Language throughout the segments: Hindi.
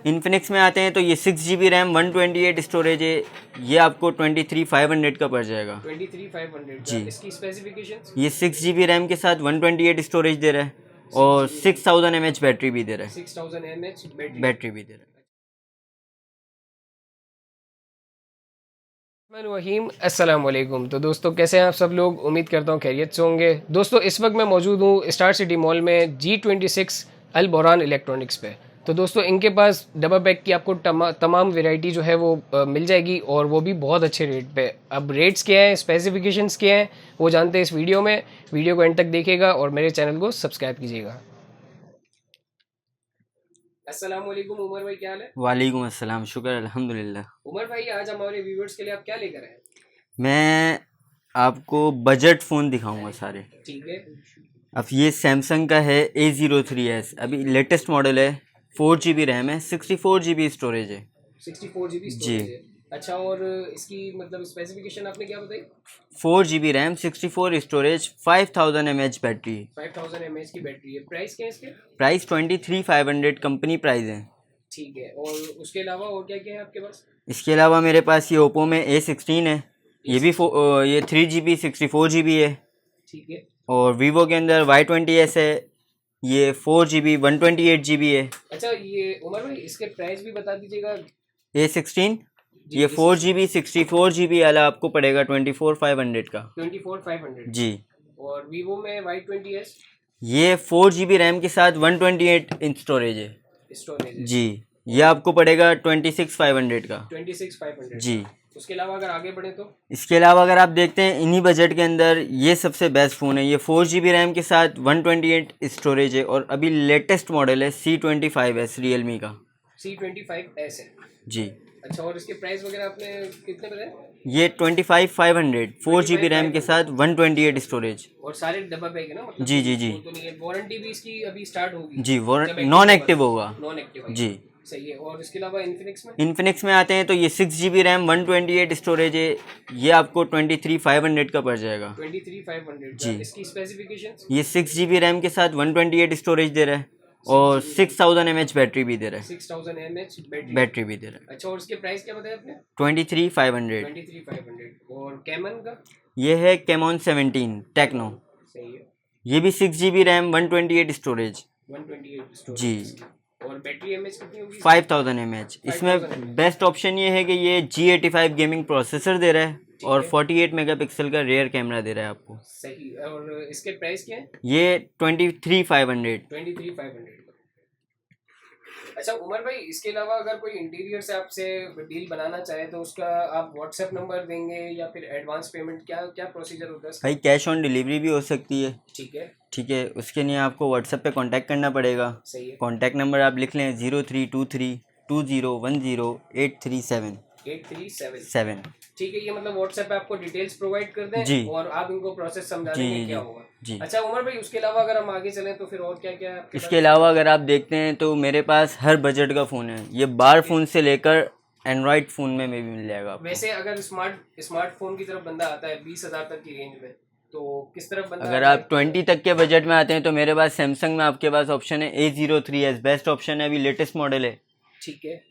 इन्फिनिक्स में आते हैं तो ये 6 GB रैम 128 स्टोरेज है, ये आपको 23,500 का पड़ जाएगा। 23,500 जी। इसकी स्पेसिफिकेशंस? ये 6 GB रैम के साथ 128 स्टोरेज दे रहा है और 6000 mAh बैटरी भी दे रहा है। 6000 mAh बैटरी भी दे रहा है। वहीम अस्सलाम वालेकुम। तो दोस्तों कैसे हैं आप सब लोग, उम्मीद करता हूँ खैरियत से होंगे। दोस्तों इस वक्त मैं मौजूद हूँ स्टार सिटी मॉल में G26 अल बोरान इलेक्ट्रॉनिक्स पे। तो दोस्तों इनके पास डबल पैक की आपको तमाम वैरायटी जो है वो मिल जाएगी और वो भी बहुत अच्छे रेट पे। अब रेट्स क्या हैं, स्पेसिफिकेशंस क्या हैं, वो जानते हैं इस वीडियो में। वीडियो को एंड तक देखिएगा और मेरे चैनल को सब्सक्राइब कीजिएगा। अस्सलाम वालेकुम उमर भाई, क्या हाल है? वालेकुम अस्सलाम, शुक्र अल्हम्दुलिल्लाह। उमर भाई आज हमारे व्यूवर्स के लिए आप क्या लेकर आए? मैं आपको बजट फ़ोन दिखाऊंगा सारे। ठीक है। अब ये सैमसंग का है A03s, अभी लेटेस्ट मॉडल है। 4 GB रैम है, 64 GB स्टोरेज है। 64 GB जी। स्टोरेज है। अच्छा, और इसकी मतलब स्पेसिफिकेशन आपने क्या बताई? 4 GB RAM 64 storage 5000 mAh battery. 5000 mAh की बैटरी है। प्राइस क्या है इसके? प्राइस 23,500 कंपनी प्राइस है। ठीक है। और उसके अलावा और क्या क्या है आपके पास? इसके अलावा मेरे पास ये ओप्पो में A16 है, ये भी ये 3 GB 64 GB है। ठीक है। और वीवो के अंदर Y20s है, ये 4 GB 128 GB है। अच्छा, ये उमर भाई इसके प्राइस भी बता दीजिएगा। A16 जी, ये 4 GB 64 GB वाला आपको पड़ेगा 24,500 का। 24,500 जी। और वीवो में Y20s ये 4 GB रैम के साथ 128 इंच स्टोरेज है। स्टोरेज है। जी। ये आपको पड़ेगा 26,500 का। 26,500 जी। उसके अलावा अगर आगे बढ़े तो? इसके अलावा अगर आप देखते हैं इन्हीं बजट के अंदर ये सबसे बेस्ट फ़ोन है। ये 4 GB रैम के साथ 128 स्टोरेज है और अभी लेटेस्ट मॉडल है C25s रियलमी का। C25s है। जी। अच्छा, और इसके प्राइस वगैरह आपने कितने बताए? ये 25,500 4 GB रैम के साथ 128 स्टोरेज। और सारे डब्बा पैक है ना, मतलब जी जी जी वो तो नहीं है। वारंटी भी इसकी अभी स्टार्ट होगी जी। जब नॉन एक्टिव होगा। नॉन एक्टिव जी। सही है। और इसके अलावा इन्फिनिक्स में? इन्फिनिक्स में आते हैं तो ये 6 GB रैम 128 स्टोरेज है, ये आपको 23,500 का पड़ जाएगा। 23,500 जी। इसकी स्पेसिफिकेशंस? ये 6 GB रैम के साथ 128 स्टोरेज दे रहा है और 6000 mAh बैटरी भी दे रहा है। 6000 mAh बैटरी भी दे रहा है। अच्छा, और इसके प्राइस क्या बताया आपने? 23,500। 23,500 और कैमन का? ये है कैमॉन 17 टेक्नो। सही है। ये भी 6 GB रैम 128 स्टोरेज। 128 स्टोरेज। जी। और बैटरी एमएच कितनी होगी? 5000 mAh। 5000 इसमें बेस्ट ऑप्शन ये है कि ये G85 गेमिंग प्रोसेसर दे रहा है और 48 मेगापिक्सल का रेयर कैमरा दे रहा है आपको। सही। और इसके प्राइस क्या है? ये 23,500। 23,500। अच्छा उमर भाई, इसके अलावा अगर कोई इंटीरियर से आपसे डील बनाना चाहे तो उसका आप व्हाट्सएप नंबर देंगे या फिर एडवांस पेमेंट, क्या क्या प्रोसीजर होता है इसका? भाई कैश ऑन डिलीवरी भी हो सकती है। ठीक है। ठीक है, उसके लिए आपको व्हाट्सएप पे कांटेक्ट करना पड़ेगा। सही है। कांटेक्ट नंबर आप लिख लें 032320108377। 837। ठीक है। ये मतलब व्हाट्सएप पे आपको डिटेल्स प्रोवाइड कर दें जी और आप इनको प्रोसेस समझा जी देंगे जी क्या होगा। जी। अच्छा उमर भाई, उसके अलावा अगर हम आगे चलें तो फिर और क्या क्या है आपके इसके अलावा अगर आप देखते हैं तो मेरे पास हर बजट का फ़ोन है। ये बार फ़ोन से लेकर एंड्रॉयड फ़ोन में भी मिल जाएगा आपको। वैसे अगर स्मार्टफोन की तरफ बंदा आता है 20,000 तक की रेंज में, तो किस तरफ बंदा अगर आता आप 20 तक के बजट में आते हैं तो मेरे पास सैमसंग में आपके पास ऑप्शन है A03s, बेस्ट ऑप्शन है, अभी लेटेस्ट मॉडल है ठीक है।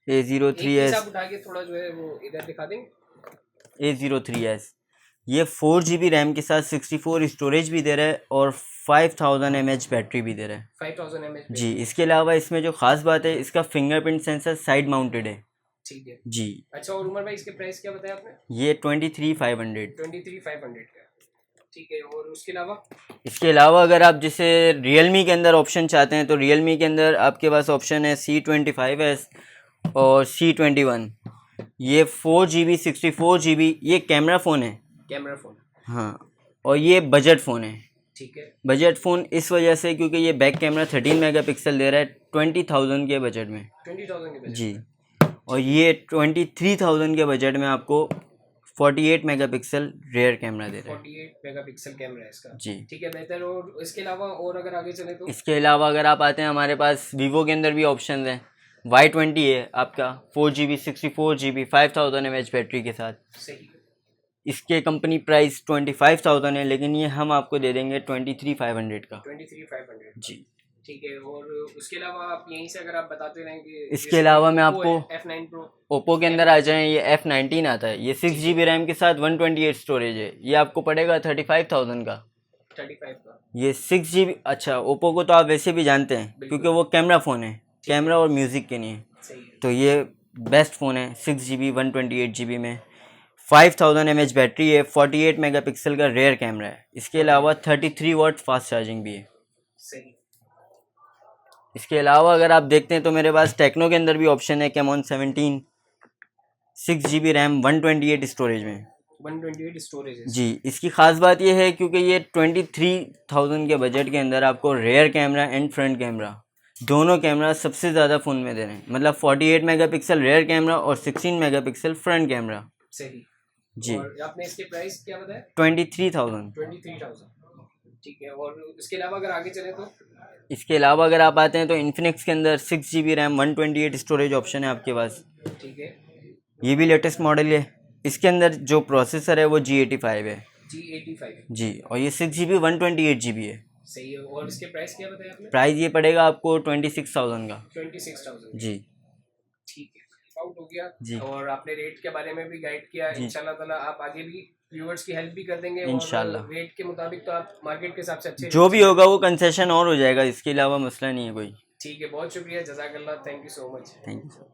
एक पीस A03s। आप उठा के थोड़ा जो है वो इधर दिखा देंगे। A03s ये 4 GB रैम के साथ 64 स्टोरेज भी दे रहा है और 5000 mAh बैटरी भी दे रहा है। 5000 mAh। जी। इसके अलावा इसमें जो ख़ास बात है, इसका फिंगरप्रिंट सेंसर साइड माउंटेड है। ठीक है। जी। अच्छा, और उमर भाई इसके प्राइस क्या बताया आपने? ये 23,500। 23,500 का। ठीक है। और उसके अलावा? इसके अलावा अगर आप जैसे रियलमी के अंदर ऑप्शन चाहते हैं तो रियलमी के अंदर आपके पास ऑप्शन है C25s और C21। ये 4 GB 64 GB, ये कैमरा फ़ोन है। Camera phone. हाँ। और ये बजट फ़ोन है। ठीक है। बजट फ़ोन इस वजह से क्योंकि ये बैक कैमरा 13 मेगापिक्सल दे रहा है 20,000 के बजट में। 20,000 के बजट। जी। और ये 23,000 के बजट में आपको 48 मेगापिक्सल रेयर कैमरा दे रहा है। 48 मेगापिक्सल कैमरा है इसका। जी। ठीक है, बेहतर। और इसके अलावा और अगर आगे चले तो? इसके अलावा अगर आप आते हैं हमारे पास वीवो के अंदर भी ऑप्शन हैं। Y20 है आपका 4 GB 64 GB 5000 mAh बैटरी के साथ। सही। इसके कंपनी प्राइस 25,000 है, लेकिन ये हम आपको दे देंगे 23,500 का। 23,500। जी। ठीक है, और उसके अलावा आप यहीं से अगर आप बताते रहें कि इसके अलावा मैं आपको F9 Pro ओप्पो के अंदर आ जाएं, ये F19 आता है, ये 6 GB रैम के साथ 128 स्टोरेज है, ये आपको पड़ेगा 35,000 का। 35 का, ये 6 GB, अच्छा ओप्पो को तो आप वैसे भी जानते हैं क्योंकि वो कैमरा फ़ोन है, कैमरा और म्यूज़िक के लिए, सही है। तो ये बेस्ट फ़ोन है। 6 GB 128 GB में 5000 mAh बैटरी है, 48 मेगापिक्सल का रेयर कैमरा है, इसके अलावा 33 वाट फास्ट चार्जिंग भी है। सही। इसके अलावा अगर आप देखते हैं तो मेरे पास टेक्नो के अंदर भी ऑप्शन है, कैमॉन 17 6 GB रैम 128 स्टोरेज में 128 स्टोरेज है। जी। इसकी ख़ास बात यह है क्योंकि ये 23,000 के बजट के अंदर आपको rare camera and front camera दोनों कैमरा सबसे ज़्यादा फ़ोन में दे रहे हैं, मतलब 48 मेगापिक्सल रेयर कैमरा और 16 मेगापिक्सल फ्रंट कैमरा। सही जी। और आपने इसके प्राइस क्या बताया? 23,000। 23,000, ठीक है। और इसके अलावा अगर आगे चले तो इसके अलावा अगर आप आते हैं तो इन्फिनिक्स के अंदर 6 GB रैम 128 स्टोरेज ऑप्शन है आपके पास, ठीक है। ये भी लेटेस्ट मॉडल है। इसके अंदर जो प्रोसेसर है वो G85 है G85, जी, और ये 6 GB 128 GB है। सही है। और इसके प्राइस क्या बताया आपने? प्राइस ये पड़ेगा आपको 26,000 का 26,000, जी। ठीक है, आउट हो गया जी। और आपने रेट के बारे में भी गाइड किया। जी। इंशाल्लाह ताला आप आगे भी व्यूअर्स की हेल्प भी कर देंगे इंशाल्लाह। और रेट के मुताबिक तो आप मार्केट के हिसाब से अच्छे जो rates भी हैं। होगा वो कंसेशन और हो जाएगा, इसके अलावा मसला नहीं है कोई। ठीक है, बहुत शुक्रिया, जज़ाकल्लाह, thank you so much. Thank you sir.